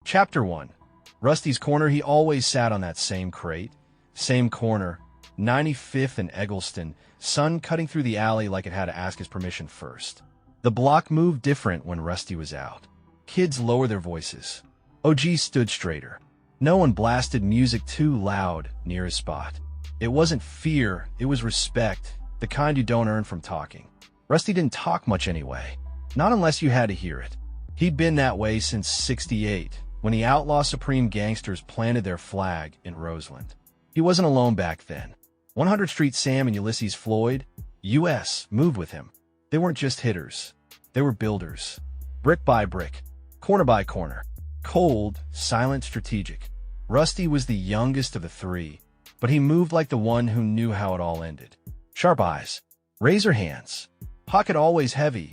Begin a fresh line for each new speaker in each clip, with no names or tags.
Chapter 1. Rusty's Corner. He always sat on that same crate, same corner, 95th and Eggleston, sun cutting through the alley like it had to ask his permission first. The block moved different when Rusty was out. Kids lowered their voices. OG stood straighter. No one blasted music too loud near his spot. It wasn't fear, it was respect, the kind you don't earn from talking. Rusty didn't talk much anyway, not unless you had to hear it. He'd been that way since '68, when the Outlaw Supreme Gangsters planted their flag in Roseland. He wasn't alone back then. 100th Street Sam and Ulysses Floyd, U.S., moved with him. They weren't just hitters. They were builders. Brick by brick, corner by corner. Cold, silent, strategic. Rusty was the youngest of the three, but he moved like the one who knew how it all ended. Sharp eyes, razor hands, pocket always heavy,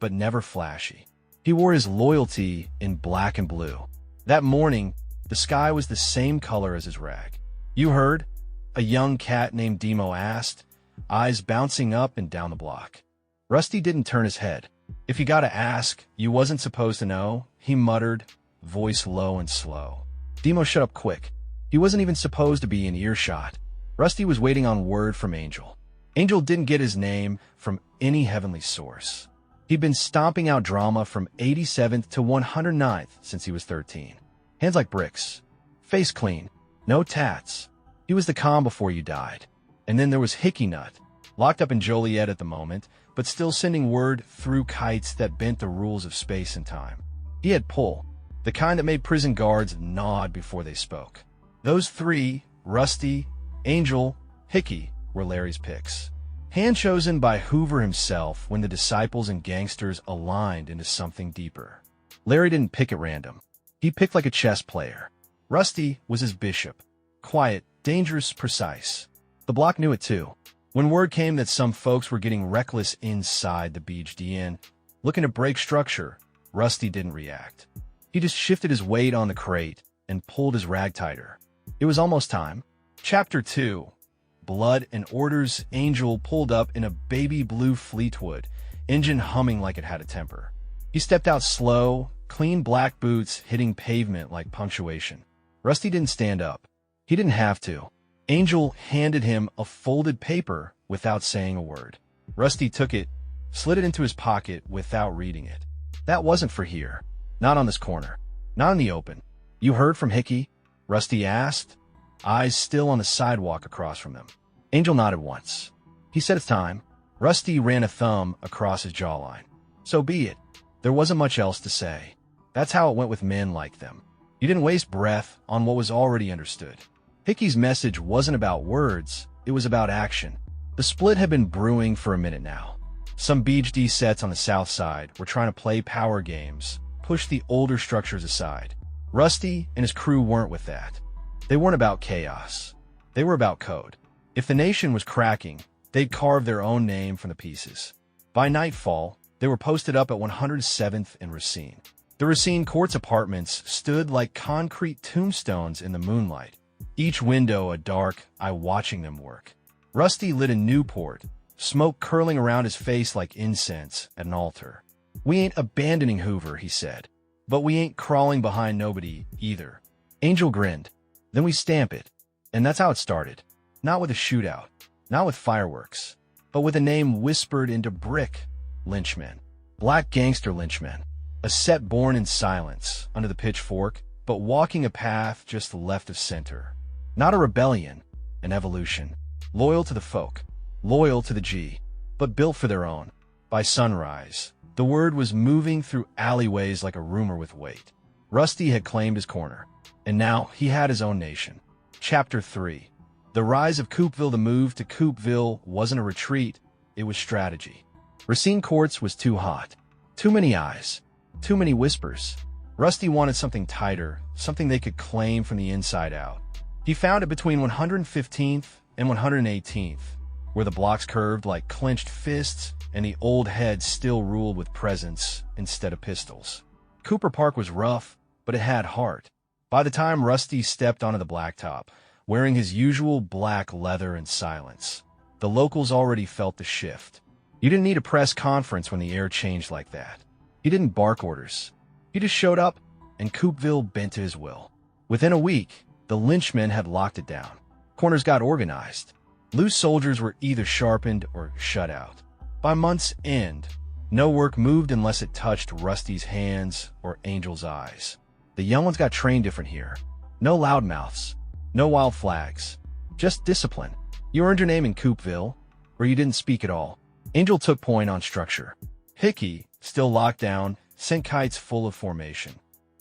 but never flashy. He wore his loyalty in black and blue. That morning, the sky was the same color as his rag. "You heard?" a young cat named Demo asked, eyes bouncing up and down the block. Rusty didn't turn his head. "If you gotta ask, you wasn't supposed to know," he muttered, voice low and slow. Demo shut up quick. He wasn't even supposed to be in earshot. Rusty was waiting on word from Angel. Angel didn't get his name from any heavenly source. He'd been stomping out drama from 87th to 109th since he was 13. Hands like bricks. Face clean. No tats. He was the calm before you died. And then there was Hickey Nut, locked up in Joliet at the moment, but still sending word through kites that bent the rules of space and time. He had pull, the kind that made prison guards nod before they spoke. Those three, Rusty, Angel, Hickey, were Larry's picks. Hand-chosen by Hoover himself when the disciples and gangsters aligned into something deeper. Larry didn't pick at random. He picked like a chess player. Rusty was his bishop. Quiet, dangerous, precise. The block knew it too. When word came that some folks were getting reckless inside the BHDN, looking to break structure, Rusty didn't react. He just shifted his weight on the crate and pulled his rag tighter. It was almost time. Chapter 2. Blood and Orders. Angel pulled up in a baby blue Fleetwood, engine humming like it had a temper. He stepped out slow, clean black boots hitting pavement like punctuation. Rusty didn't stand up. He didn't have to. Angel handed him a folded paper without saying a word. Rusty took it, slid it into his pocket without reading it. That wasn't for here. Not on this corner. Not in the open. "You heard from Hickey?" Rusty asked, eyes still on the sidewalk across from them. Angel nodded once. He said it's time. Rusty ran a thumb across his jawline. So be it. There wasn't much else to say. That's how it went with men like them. You didn't waste breath on what was already understood. Hickey's message wasn't about words, it was about action. The split had been brewing for a minute now. Some BHD sets on the south side were trying to play power games, push the older structures aside. Rusty and his crew weren't with that. They weren't about chaos. They were about code. If the nation was cracking, they'd carve their own name from the pieces. By nightfall, they were posted up at 107th and Racine. The Racine Court's apartments stood like concrete tombstones in the moonlight, each window a dark eye watching them work. Rusty lit a Newport, smoke curling around his face like incense at an altar. "We ain't abandoning Hoover," he said, "but we ain't crawling behind nobody either." Angel grinned. "Then we stamp it." And that's how it started. Not with a shootout, not with fireworks, but with a name whispered into brick. Lynchmen. Black gangster lynchmen. A set born in silence, under the pitchfork, but walking a path just left of center. Not a rebellion, an evolution. Loyal to the folk, loyal to the G, but built for their own. By sunrise, the word was moving through alleyways like a rumor with weight. Rusty had claimed his corner, and now he had his own nation. Chapter 3. The rise of Coopville. The move to Coopville wasn't a retreat, it was strategy. Racine Courts was too hot. Too many eyes. Too many whispers. Rusty wanted something tighter, something they could claim from the inside out. He found it between 115th and 118th, where the blocks curved like clenched fists and the old head still ruled with presence instead of pistols. Cooper Park was rough, but it had heart. By the time Rusty stepped onto the blacktop, wearing his usual black leather and silence, the locals already felt the shift. You didn't need a press conference when the air changed like that. He didn't bark orders. He just showed up, and Coupeville bent to his will. Within a week, the lynchmen had locked it down. Corners got organized. Loose soldiers were either sharpened or shut out. By month's end, no work moved unless it touched Rusty's hands or Angel's eyes. The young ones got trained different here. No loudmouths, no wild flags, just discipline. You earned your name in Coupeville, or you didn't speak at all. Angel took point on structure. Hickey, still locked down, sent kites full of formation.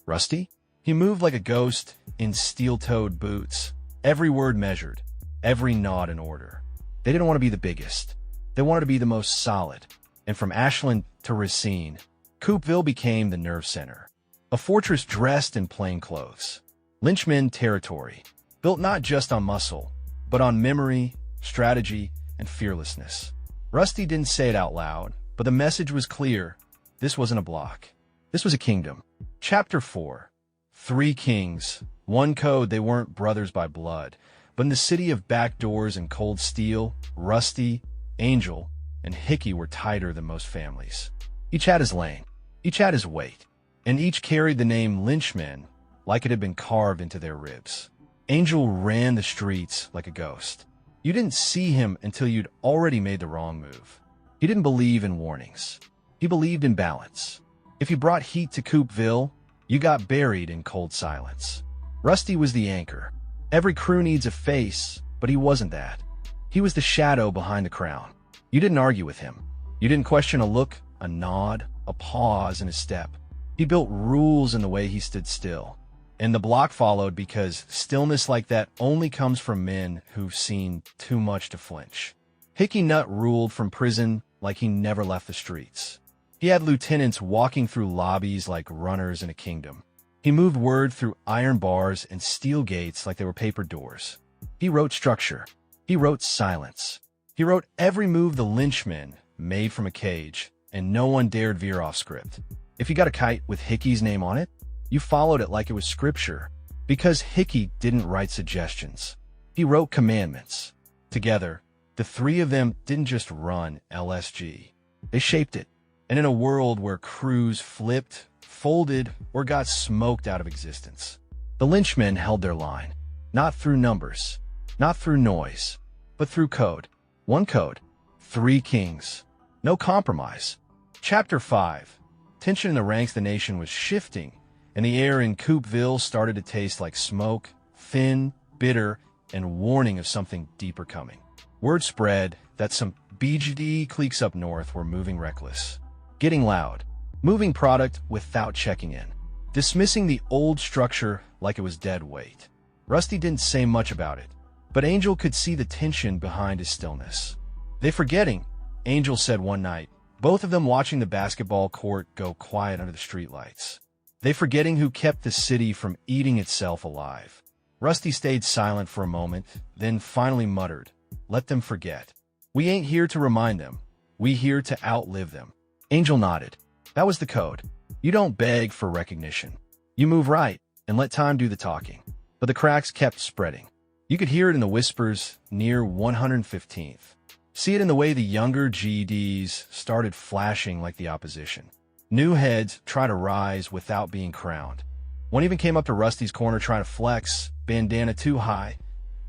Rusty? He moved like a ghost in steel-toed boots, every word measured, every nod in order. They didn't want to be the biggest. They wanted to be the most solid. And from Ashland to Racine, Coupeville became the nerve center. A fortress dressed in plain clothes. Lynchmen territory, built not just on muscle, but on memory, strategy, and fearlessness. Rusty didn't say it out loud, but the message was clear. This wasn't a block. This was a kingdom. Chapter 4. 3 kings, 1 code. They weren't brothers by blood, but in the city of back doors and cold steel, Rusty, Angel, and Hickey were tighter than most families. Each had his lane, each had his weight, and each carried the name Lynchmen like it had been carved into their ribs. Angel ran the streets like a ghost. You didn't see him until you'd already made the wrong move. He didn't believe in warnings. He believed in balance. If you brought heat to Coupeville, you got buried in cold silence. Rusty was the anchor. Every crew needs a face, but he wasn't that. He was the shadow behind the crown. You didn't argue with him. You didn't question a look, a nod, a pause in his step. He built rules in the way he stood still. And the block followed because stillness like that only comes from men who've seen too much to flinch. Hickey Nutt ruled from prison like he never left the streets. He had lieutenants walking through lobbies like runners in a kingdom. He moved word through iron bars and steel gates like they were paper doors. He wrote structure. He wrote silence. He wrote every move the lynchmen made from a cage, and no one dared veer off script. If you got a kite with Hickey's name on it, you followed it like it was scripture, because Hickey didn't write suggestions. He wrote commandments. Together, the 3 of them didn't just run LSG. They shaped it. And in a world where crews flipped, folded, or got smoked out of existence, the lynchmen held their line. Not through numbers, not through noise, but through code. 1 code, 3 kings. No compromise. Chapter 5. Tension in the ranks of the nation was shifting, and the air in Coupeville started to taste like smoke, thin, bitter, and warning of something deeper coming. Word spread that some BGD cliques up north were moving reckless, getting loud, moving product without checking in, dismissing the old structure like it was dead weight. Rusty didn't say much about it, but Angel could see the tension behind his stillness. "They forgetting," Angel said one night, both of them watching the basketball court go quiet under the streetlights. "They forgetting who kept the city from eating itself alive." Rusty stayed silent for a moment, then finally muttered, "Let them forget. We ain't here to remind them. We here to outlive them." Angel nodded. That was the code. You don't beg for recognition. You move right and let time do the talking. But the cracks kept spreading. You could hear it in the whispers near 115th. See it in the way the younger GDs started flashing like the opposition. New heads try to rise without being crowned. One even came up to Rusty's corner trying to flex, bandana too high,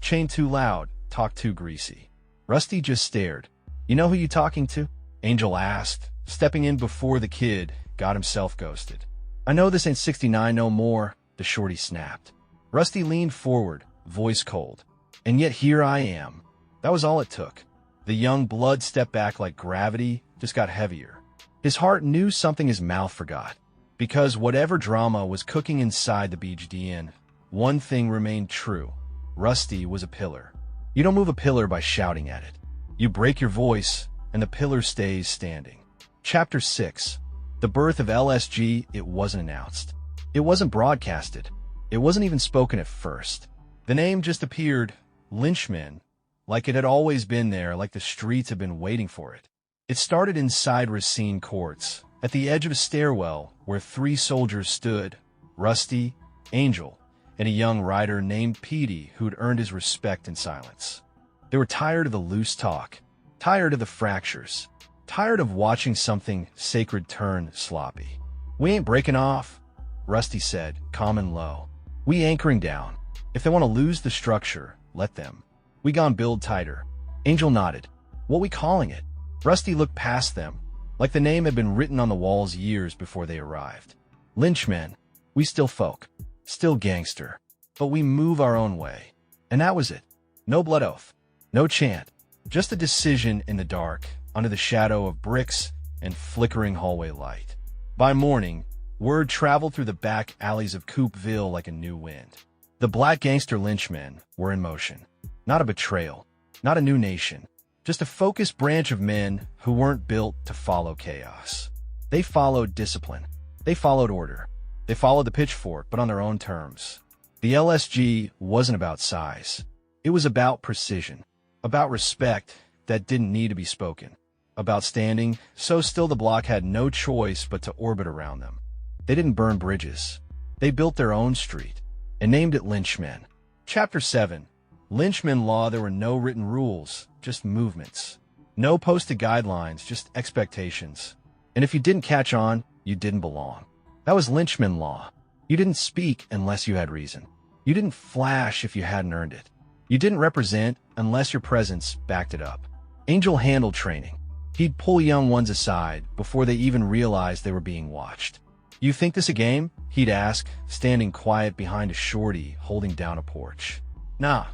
chain too loud, talk too greasy. Rusty just stared. "You know who you talking to?" Angel asked, stepping in before the kid got himself ghosted. "I know this ain't 69 no more," the shorty snapped. Rusty leaned forward, voice cold. "And yet here I am." That was all it took. The young blood stepped back like gravity, just got heavier. His heart knew something his mouth forgot. Because whatever drama was cooking inside the BGDN, one thing remained true. Rusty was a pillar. You don't move a pillar by shouting at it. You break your voice, and the pillar stays standing. Chapter 6. The birth of LSG. It wasn't announced. It wasn't broadcasted. It wasn't even spoken at first. The name just appeared, Lynchmen, like it had always been there, like the streets had been waiting for it. It started inside Racine courts, at the edge of a stairwell where 3 soldiers stood, Rusty, Angel, and a young rider named Petey who'd earned his respect in silence. They were tired of the loose talk, tired of the fractures, tired of watching something sacred turn sloppy. "We ain't breaking off. Rusty said, calm and low. We anchoring down. If they want to lose the structure, let them. We gon' build tighter. Angel nodded. What we calling it? Rusty looked past them, like the name had been written on the walls years before they arrived. Lynchmen. We still folk. Still gangster. But we move our own way. And that was it. No blood oath. No chant. Just a decision in the dark, under the shadow of bricks and flickering hallway light. By morning, word traveled through the back alleys of Coopville like a new wind. The black gangster lynchmen were in motion. Not a betrayal. Not a new nation. Just a focused branch of men who weren't built to follow chaos. They followed discipline. They followed order. They followed the pitchfork, but on their own terms. The LSG wasn't about size. It was about precision. About respect that didn't need to be spoken. About standing so still the block had no choice but to orbit around them. They didn't burn bridges. They built their own street and named it Lynchmen. Chapter 7. Lynchmen Law. There were no written rules, just movements. No posted guidelines, just expectations. And if you didn't catch on, you didn't belong. That was Lynchmen Law. You didn't speak unless you had reason. You didn't flash if you hadn't earned it. You didn't represent unless your presence backed it up. Angel handled training. He'd pull young ones aside before they even realized they were being watched. You think this a game? He'd ask, standing quiet behind a shorty holding down a porch. Nah.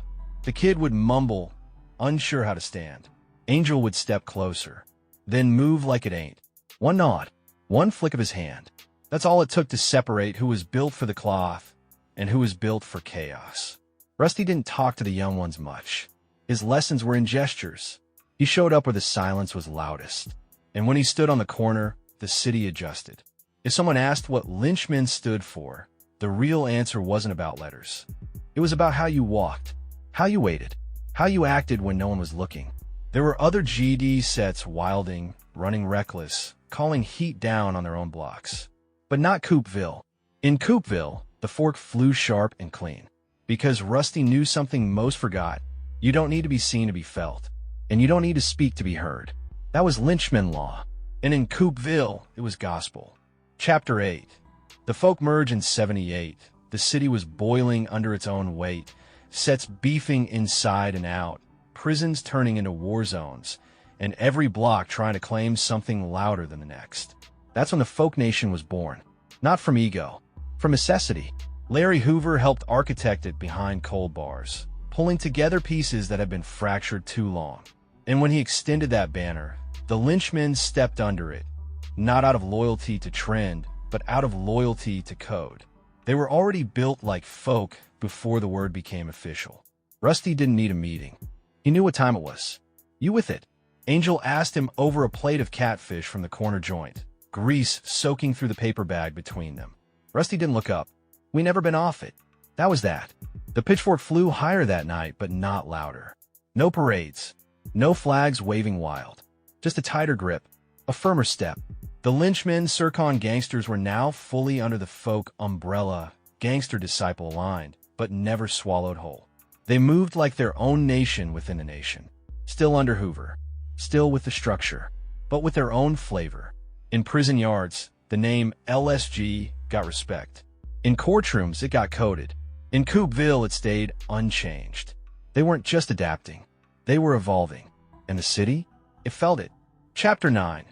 The kid would mumble, unsure how to stand. Angel would step closer, then move like it ain't. One nod, one flick of his hand. That's all it took to separate who was built for the cloth and who was built for chaos. Rusty didn't talk to the young ones much. His lessons were in gestures. He showed up where the silence was loudest. And when he stood on the corner, the city adjusted. If someone asked what Lynchmen stood for, the real answer wasn't about letters. It was about how you walked, how you waited, how you acted when no one was looking. There were other GD sets wilding, running reckless, calling heat down on their own blocks. But not Coopville. In Coopville, the fork flew sharp and clean. Because Rusty knew something most forgot. You don't need to be seen to be felt. And you don't need to speak to be heard. That was Lynchmen Law. And in Coopville, it was gospel. Chapter 8. The folk merged in 78. The city was boiling under its own weight. Sets beefing inside and out. Prisons turning into war zones. And every block trying to claim something louder than the next. That's when the folk nation was born. Not from ego. From necessity. Larry Hoover helped architect it behind cold bars, pulling together pieces that had been fractured too long. And when he extended that banner, the lynchmen stepped under it, not out of loyalty to trend, but out of loyalty to code. They were already built like folk before the word became official. Rusty didn't need a meeting. He knew what time it was. You with it? Angel asked him over a plate of catfish from the corner joint, grease soaking through the paper bag between them. Rusty didn't look up. We never been off it. That was that. The pitchfork flew higher that night, but not louder. No parades. No flags waving wild. Just a tighter grip. A firmer step. The Lynchmen Sercaun Gangsters were now fully under the folk umbrella, gangster disciple aligned, but never swallowed whole. They moved like their own nation within a nation. Still under Hoover. Still with the structure. But with their own flavor. In prison yards, the name LSG got respect. In courtrooms, it got coded. In Coopville, it stayed unchanged. They weren't just adapting. They were evolving. And the city? It felt it. Chapter 9.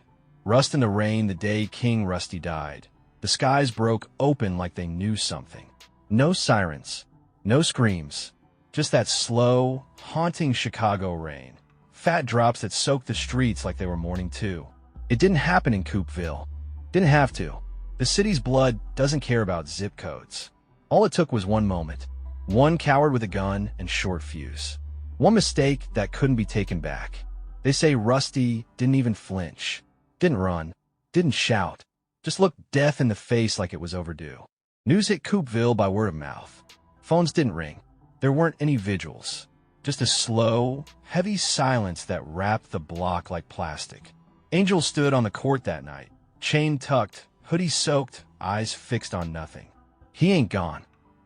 Rust in the rain the day King Rusty died. The skies broke open like they knew something. No sirens. No screams. Just that slow, haunting Chicago rain. Fat drops that soaked the streets like they were mourning too. It didn't happen in Coopville. Didn't have to. The city's blood doesn't care about zip codes. All it took was one moment. One coward with a gun and short fuse. One mistake that couldn't be taken back. They say Rusty didn't even flinch. Didn't run. Didn't shout. Just looked death in the face like it was overdue. News hit Coopville by word of mouth. Phones didn't ring. There weren't any vigils. Just a slow, heavy silence that wrapped the block like plastic. Angel stood on the court that night, chain tucked, hoodie soaked, eyes fixed on nothing. He ain't gone,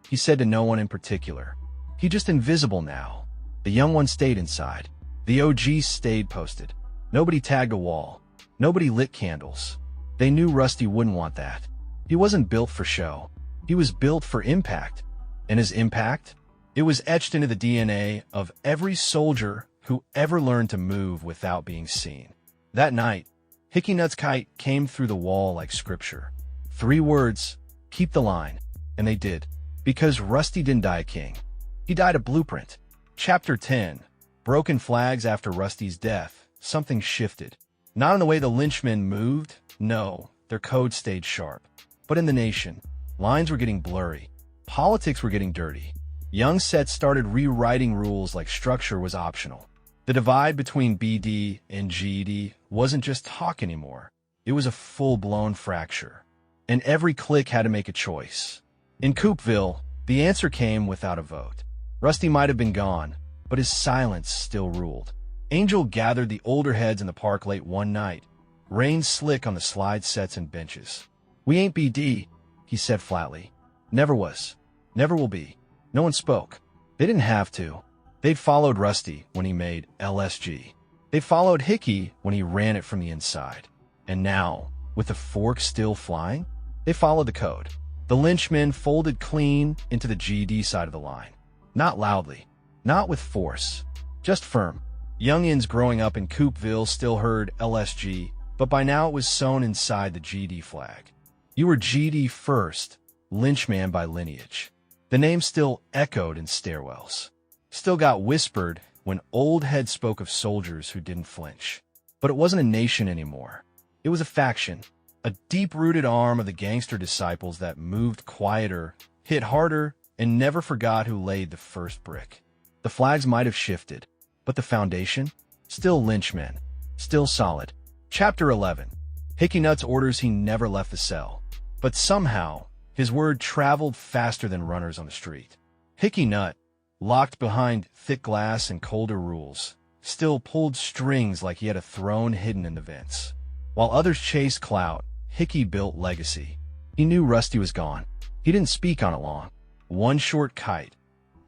he said to no one in particular. He just invisible now. The young one stayed inside. The OGs stayed posted. Nobody tagged a wall. Nobody lit candles. They knew Rusty wouldn't want that. He wasn't built for show. He was built for impact. And his impact? It was etched into the DNA of every soldier who ever learned to move without being seen. That night, Hickey Nut's kite came through the wall like scripture. 3 words, keep the line. And they did. Because Rusty didn't die a king. He died a blueprint. Chapter 10. Broken flags after Rusty's death. Something shifted. Not in the way the lynchmen moved. No, their code stayed sharp. But in the nation, lines were getting blurry. Politics were getting dirty. Young sets started rewriting rules like structure was optional. The divide between BD and GD wasn't just talk anymore. It was a full-blown fracture. And every clique had to make a choice. In Coopville, the answer came without a vote. Rusty might have been gone, but his silence still ruled. Angel gathered the older heads in the park late one night, rain slick on the slide sets and benches. "We ain't BD," he said flatly. "Never was. Never will be." No one spoke. They didn't have to. They'd followed Rusty when he made LSG. They followed Hickey when he ran it from the inside. And now, with the fork still flying, they followed the code. The lynchmen folded clean into the GD side of the line. Not loudly, not with force, just firm. Youngins growing up in Coopville still heard LSG, but by now it was sewn inside the GD flag. You were GD first, Lynchman by lineage. The name still echoed in stairwells. Still got whispered when old heads spoke of soldiers who didn't flinch. But it wasn't a nation anymore. It was a faction, a deep-rooted arm of the gangster disciples that moved quieter, hit harder, and never forgot who laid the first brick. The flags might have shifted, but the foundation? Still lynchmen. Still solid. Chapter 11. Hickey Nut's orders he never left the cell. But somehow, his word traveled faster than runners on the street. Hickey Nut, locked behind thick glass and colder rules, still pulled strings like he had a throne hidden in the vents. While others chased clout, Hickey built legacy. He knew Rusty was gone. He didn't speak on it long. One short kite.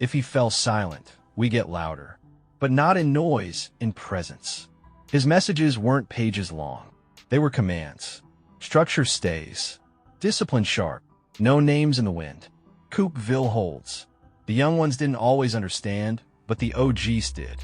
If he fell silent, we get louder. But not in noise, in presence. His messages weren't pages long. They were commands. Structure stays. Discipline sharp. No names in the wind. Coopville holds. The young ones didn't always understand, but the OGs did.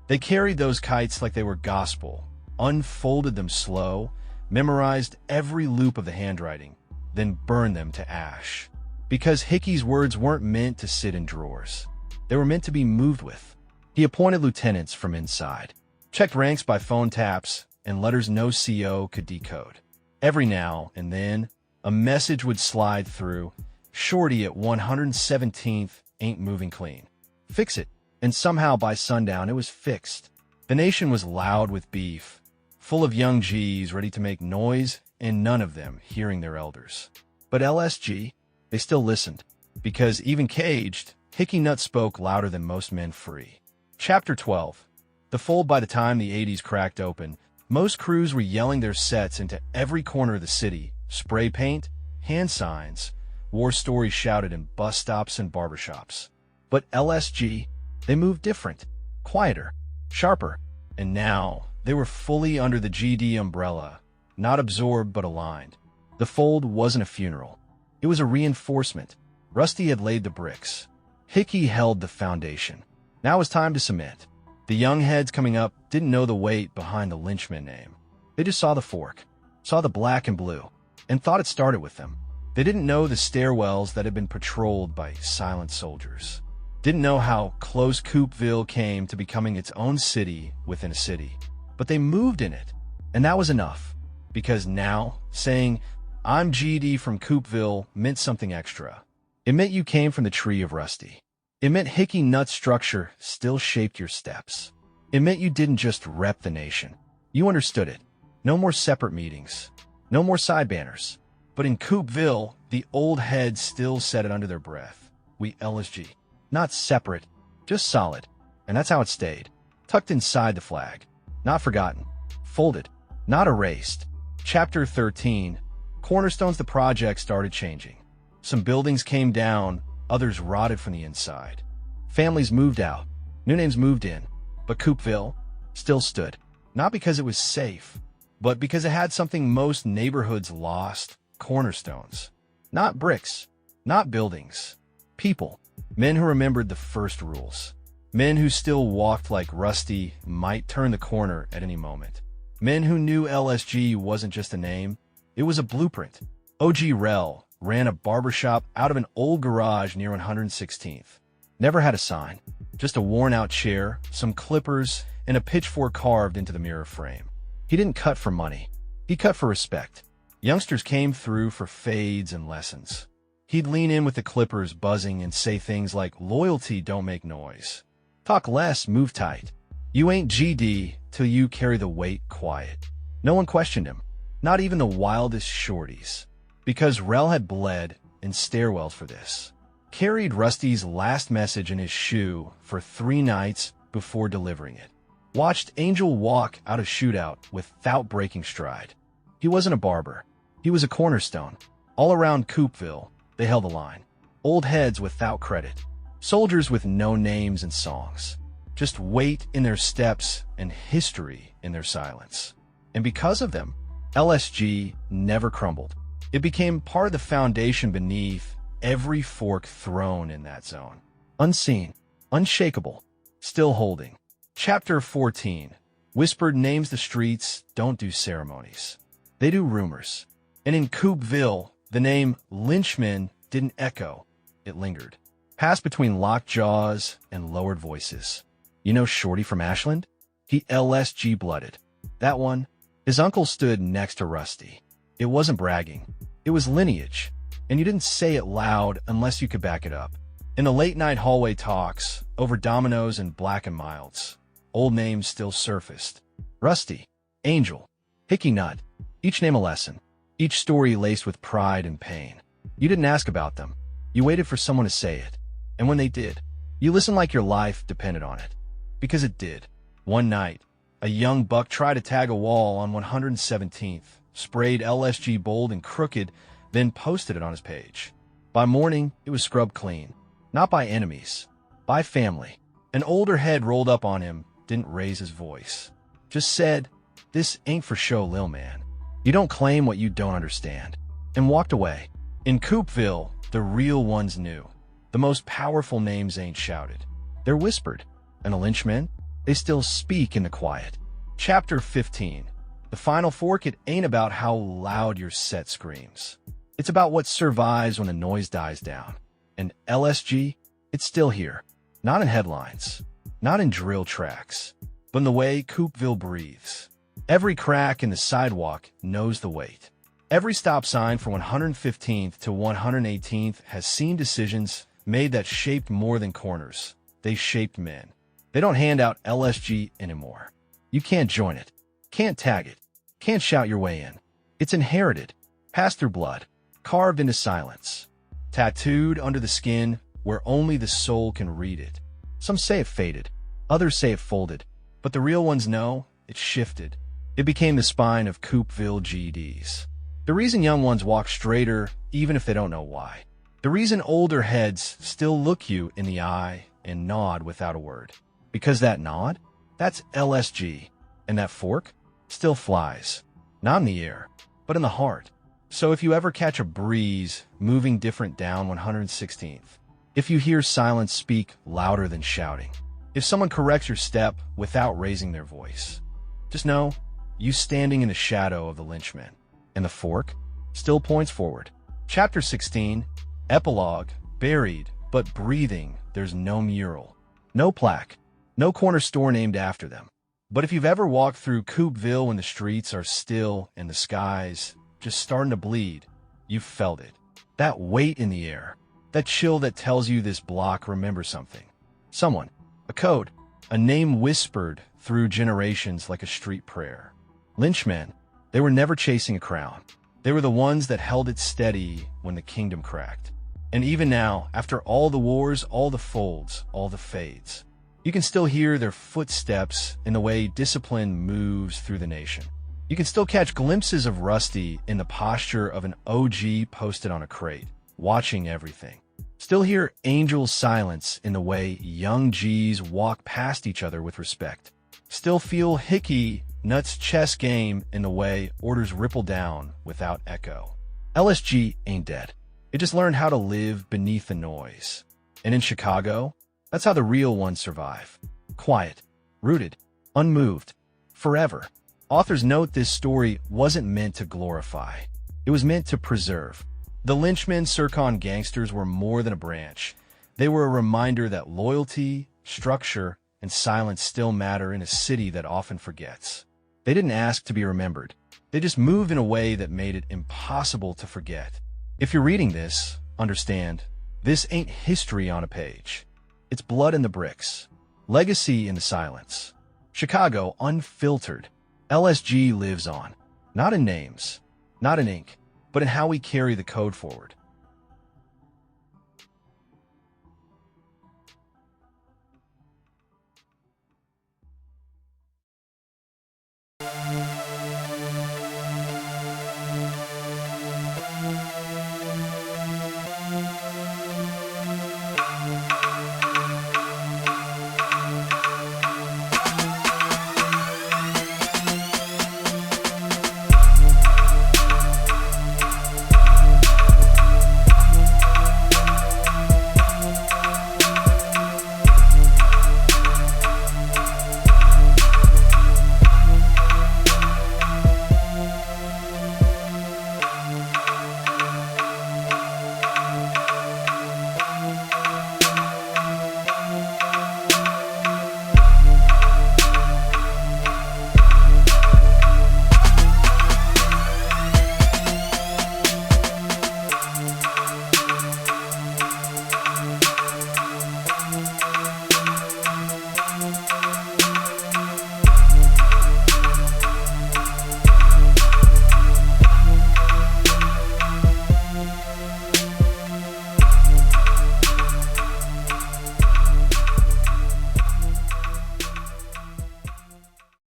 They carried those kites like they were gospel, unfolded them slow, memorized every loop of the handwriting, then burned them to ash. Because Hickey's words weren't meant to sit in drawers. They were meant to be moved with. He appointed lieutenants from inside, checked ranks by phone taps, and letters no CO could decode. Every now and then, a message would slide through, "Shorty at 117th ain't moving clean. Fix it." And somehow by sundown it was fixed. The nation was loud with beef, full of young G's ready to make noise, and none of them hearing their elders. But LSG, they still listened, because even caged, Hickey Nut spoke louder than most men free. Chapter 12. The fold. By the time the 80s cracked open, most crews were yelling their sets into every corner of the city. Spray paint, hand signs, war stories shouted in bus stops and barbershops. But LSG, they moved different, quieter, sharper, and now they were fully under the GD umbrella, not absorbed but aligned. The fold wasn't a funeral. It was a reinforcement. Rusty had laid the bricks. Hickey held the foundation. Now it was time to cement. The young heads coming up didn't know the weight behind the Lynchman name. They just saw the fork, saw the black and blue, and thought it started with them. They didn't know the stairwells that had been patrolled by silent soldiers. Didn't know how close Coopville came to becoming its own city within a city. But they moved in it, and that was enough. Because now, saying, "I'm GD from Coopville" meant something extra. It meant you came from the tree of Rusty. It meant Hickey Nut's structure still shaped your steps. It meant you didn't just rep the nation. You understood it. No more separate meetings. No more side banners. But in Coopville, the old heads still said it under their breath. We LSG. Not separate, just solid. And that's how it stayed. Tucked inside the flag. Not forgotten. Folded. Not erased. Chapter 13. Cornerstones. The project started changing. Some buildings came down, others rotted from the inside. Families moved out. New names moved in. But Coopville still stood. Not because it was safe, but because it had something most neighborhoods lost: cornerstones. Not bricks, Not buildings. People. Men who remembered the first rules. Men who still walked like Rusty might turn the corner at any moment. Men who knew LSG wasn't just a name, it was a blueprint. OG Rel ran a barbershop out of an old garage near 116th. Never had a sign, just a worn-out chair, some clippers, and a pitchfork carved into the mirror frame. He didn't cut for money. He cut for respect. Youngsters came through for fades and lessons. He'd lean in with the clippers buzzing and say things like, "Loyalty don't make noise. Talk less, move tight. You ain't GD till you carry the weight quiet." No one questioned him, not even the wildest shorties, because Rel had bled in stairwells for this. Carried Rusty's last message in his shoe for 3 nights before delivering it. Watched Angel walk out of shootout without breaking stride. He wasn't a barber. He was a cornerstone. All around Coopville, they held the line. Old heads without credit. Soldiers with no names and songs. Just weight in their steps and history in their silence. And because of them, LSG never crumbled. It became part of the foundation beneath every fork thrown in that zone. Unseen, unshakable, still holding. Chapter 14. Whispered names the streets don't do ceremonies. They do rumors. And in Coopville, the name Lynchmen didn't echo. It lingered. Passed between locked jaws and lowered voices. You know Shorty from Ashland? He LSG blooded. That one. His uncle stood next to Rusty. It wasn't bragging. It was lineage. And you didn't say it loud unless you could back it up. In the late-night hallway talks, over dominoes and black and milds, old names still surfaced. Rusty, Angel, Hickey Nut, each name a lesson, each story laced with pride and pain. You didn't ask about them. You waited for someone to say it. And when they did, you listened like your life depended on it. Because it did. One night, a young buck tried to tag a wall on 117th, sprayed LSG bold and crooked, then posted it on his page. By morning, it was scrubbed clean. Not by enemies, by family. An older head rolled up on him, didn't raise his voice. Just said, "This ain't for show, lil man. You don't claim what you don't understand." And walked away. In Coopville, the real ones knew. The most powerful names ain't shouted. They're whispered. And the Lynchmen, they still speak in the quiet. Chapter 15. The final fork, it ain't about how loud your set screams. It's about what survives when the noise dies down. And LSG, it's still here. Not in headlines, not in drill tracks, but in the way Coopville breathes. Every crack in the sidewalk knows the weight. Every stop sign from 115th to 118th has seen decisions made that shaped more than corners. They shaped men. They don't hand out LSG anymore. You can't join it, can't tag it, can't shout your way in. It's inherited, passed through blood, carved into silence, tattooed under the skin where only the soul can read it. Some say it faded, others say it folded, but the real ones know it shifted. It became the spine of Coopville GDs. The reason young ones walk straighter even if they don't know why. The reason older heads still look you in the eye and nod without a word. Because that nod, that's LSG, and that fork still flies. Not in the air, but in the heart. So if you ever catch a breeze moving different down 116th, if you hear silence speak louder than shouting, if someone corrects your step without raising their voice, just know you standing in the shadow of the Lynchmen, and the fork still points forward. Chapter 16. Epilogue. Buried, but breathing, there's no mural, no plaque, no corner store named after them. But if you've ever walked through Coopville when the streets are still and the skies just starting to bleed, you've felt it. That weight in the air, that chill that tells you this block remembers something. Someone, a code, a name whispered through generations like a street prayer. Lynchmen, they were never chasing a crown. They were the ones that held it steady when the kingdom cracked. And even now, after all the wars, all the folds, all the fades, you can still hear their footsteps in the way discipline moves through the nation. You can still catch glimpses of Rusty in the posture of an OG posted on a crate, watching everything. Still hear Angel's silence in the way young G's walk past each other with respect. Still feel Hickey Nut's chess game in the way orders ripple down without echo. LSG ain't dead. It just learned how to live beneath the noise. And in Chicago, that's how the real ones survive. Quiet, rooted, unmoved, forever. Authors note this story wasn't meant to glorify. It was meant to preserve. The Lynchmen Sercaun Gangsters were more than a branch. They were a reminder that loyalty, structure, and silence still matter in a city that often forgets. They didn't ask to be remembered. They just moved in a way that made it impossible to forget. If you're reading this, understand, this ain't history on a page. It's blood in the bricks, legacy in the silence. Chicago, unfiltered. LSG lives on. Not in names, not in ink, but in how we carry the code forward.